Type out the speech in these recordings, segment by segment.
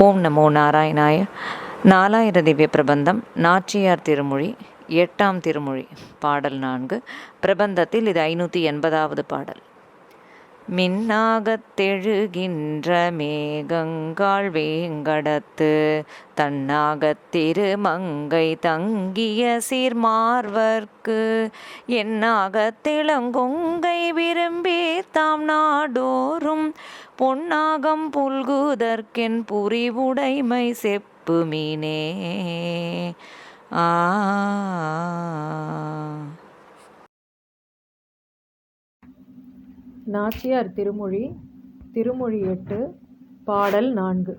ஓம் நமோ நாராயணாய. நாலாயிர திவ்ய பிரபந்தம், நாச்சியார் திருமொழி, 8ஆம் திருமொழி, பாடல் 4. பிரபந்தத்தில் இது 580வது பாடல். மின்னாகத்தெழுகின்ற மேகங்காள் வேங்கடத்து தன்னாகத் திருமங்கை தங்கிய சீர்மார்வர்க்கு என்னாகத் திளங்கொங்கை விரும்பி தாம் நாடோறும் பொன்னாகம் புல்குதற்கென் புரிவுடைமை செப்புமினே. நாச்சியார் திருமொழி, திருமொழி 8, பாடல் 4.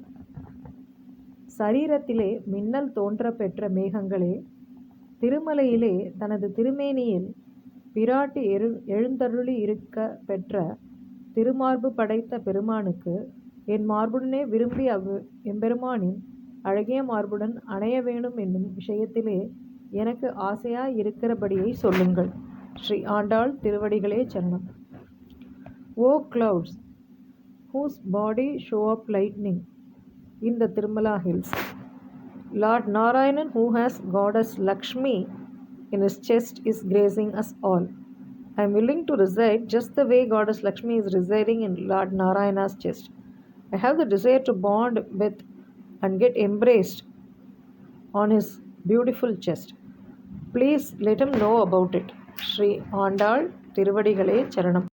சரீரத்திலே மின்னல் தோன்ற பெற்ற மேகங்களே, திருமலையிலே தனது திருமேனியில் பிராட்டி எழுந்தருளி இருக்க பெற்ற திருமார்பு படைத்த பெருமானுக்கு என் மார்புடனே விரும்பி எம்பெருமானின் அழகிய மார்புடன் அணைய வேணும் என்னும் விஷயத்திலே எனக்கு ஆசையாய் இருக்கிறபடியை சொல்லுங்கள். ஸ்ரீ ஆண்டாள் திருவடிகளே சரணம். O clouds, whose body show up lightning in the Tirumala hills, Lord Narayanan, who has goddess Lakshmi in his chest, is gracing us all. I am willing to reside just the way goddess Lakshmi is residing in Lord Narayana's chest. I have the desire to bond with and get embraced on his beautiful chest. Please let him know about it. Sri Andal Tiruvadigalai Charanam.